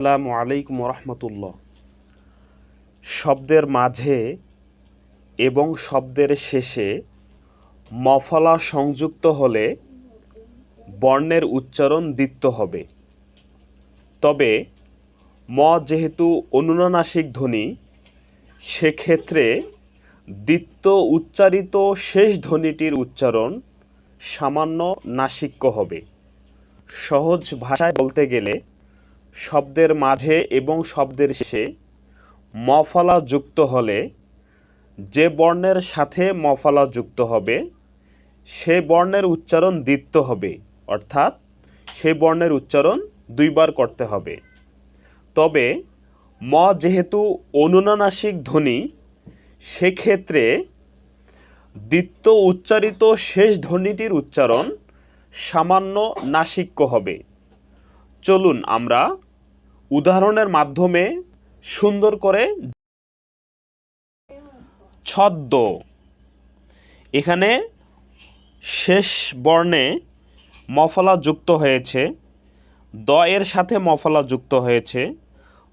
আসসালামু আলাইকুম রহমতুল্লাহ। শব্দের মাঝে এবং শব্দের শেষে মফলা সংযুক্ত হলে বর্ণের উচ্চারণ দ্বিত্ব হবে। তবে ম যেহেতু অনুনাসিক ধ্বনি, সেক্ষেত্রে দ্বিত্ব উচ্চারিত শেষ ধ্বনিটির উচ্চারণ সামান্য নাসিক্য হবে। সহজ ভাষায় বলতে গেলে শব্দের মাঝে এবং শব্দের শেষে মফলা যুক্ত হলে যে বর্ণের সাথে মফলা যুক্ত হবে সে বর্ণের উচ্চারণ দ্বিত্ব হবে, অর্থাৎ সেই বর্ণের উচ্চারণ দুইবার করতে হবে। তবে ম যেহেতু অনুনাসিক ধ্বনি, সেক্ষেত্রে দ্বিত্ব উচ্চারিত শেষ ধ্বনিটির উচ্চারণ সামান্য নাসিক্য হবে। চলুন আমরা উদাহরণের মাধ্যমে সুন্দর করে। ছদ্ম, এখানে শেষ বর্ণে মফলা যুক্ত হয়েছে, দ এর সাথে মফলা যুক্ত হয়েছে।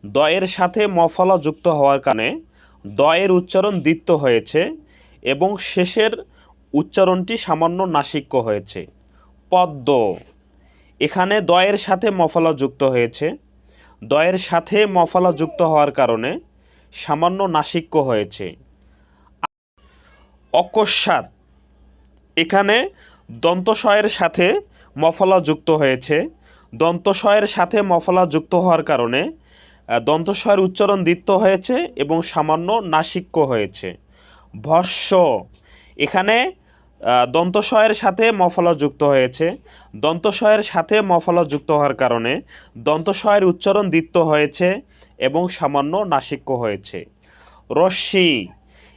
দ এর সাথে মফলা যুক্ত হওয়ার কারণে দ এর উচ্চারণ দ্বিত্ব হয়েছে এবং শেষের উচ্চারণটি সামান্য নাসিক্য হয়েছে। পদ্ম, এখানে দ এর সাথে মফলা যুক্ত হয়েছে, দ এর সাথে মফলা যুক্ত হওয়ার কারণে সামান্য নাসিক্য হয়েছে। অকস্মাৎ, এখানে দন্তস্বয়ের সাথে মফলা যুক্ত হয়েছে, দন্তস্বয়ের সাথে মফলা যুক্ত হওয়ার কারণে দন্তস্বয়ের উচ্চারণ দ্বিত্ব হয়েছে এবং সামান্য নাসিক্য হয়েছে। ভস্য, এখানে দন্তস্বয়ের সাথে মফলা যুক্ত হয়েছে, দন্তস্বয়ের সাথে মফলা যুক্ত হওয়ার কারণে দন্তস্বয়ের উচ্চারণ দ্বিত্ব হয়েছে এবং সামান্য নাসিক্য হয়েছে। রশ্মি,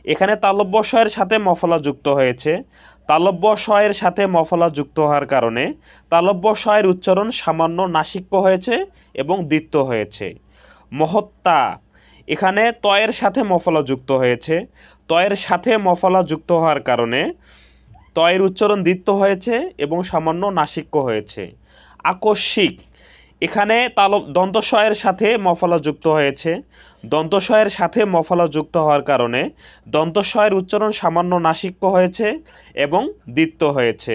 এখানে তালব্য স্বয়ের সাথে মফলা যুক্ত হয়েছে, তালব্য স্বয়ের সাথে মফলা যুক্ত হওয়ার কারণে তালব্য স্বয়ের উচ্চারণ সামান্য নাসিক্য হয়েছে এবং দ্বিত্ব হয়েছে। মহত্তা, এখানে তয়ের সাথে মফলা যুক্ত হয়েছে, তয়ের সাথে মফলা যুক্ত হওয়ার কারণে তয়ের উচ্চারণ দ্বিত্ব হয়েছে এবং সামান্য নাসিক্য হয়েছে। আকস্মিক, এখানে দন্তস্বয়ের সাথে মফলা যুক্ত হয়েছে, দন্তস্বয়ের সাথে মফলা যুক্ত হওয়ার কারণে দন্তস্বয়ের উচ্চারণ সামান্য নাসিক্য হয়েছে এবং দ্বিত্ব হয়েছে।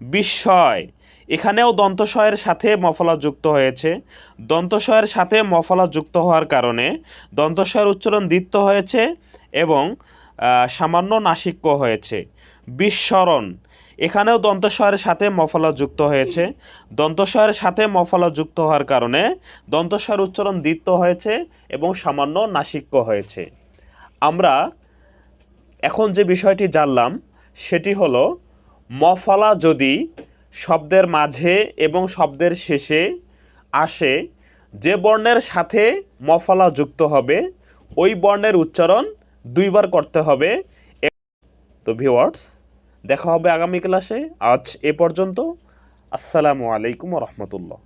বিস্ময়, এখানেও দন্তস্বয়ের সাথে মফলা যুক্ত হয়েছে, দন্তস্বয়ের সাথে মফলা যুক্ত হওয়ার কারণে দন্তস্বয়ের উচ্চারণ দ্বিত্ব হয়েছে এবং সামান্য নাসিক্য হয়েছে। বিস্মরণ, এখানেও দন্তস্বয়ের সাথে মফলা যুক্ত হয়েছে, দন্তস্বয়ের সাথে মফলা যুক্ত হওয়ার কারণে দন্তস্বয়ের উচ্চারণ দ্বিত্ব হয়েছে এবং সামান্য নাসিক্য হয়েছে। আমরা এখন যে বিষয়টি জানলাম সেটি হলো, মফলা যদি শব্দের মাঝে এবং শব্দের শেষে আসে, যে বর্ণের সাথে মফলা যুক্ত হবে ওই বর্ণের উচ্চারণ দুইবার করতে হবে। তো ভিউয়ার্স, দেখা হবে আগামী ক্লাসে। আজ এ পর্যন্ত। আসসালামু আলাইকুম রহমতুল্লাহ।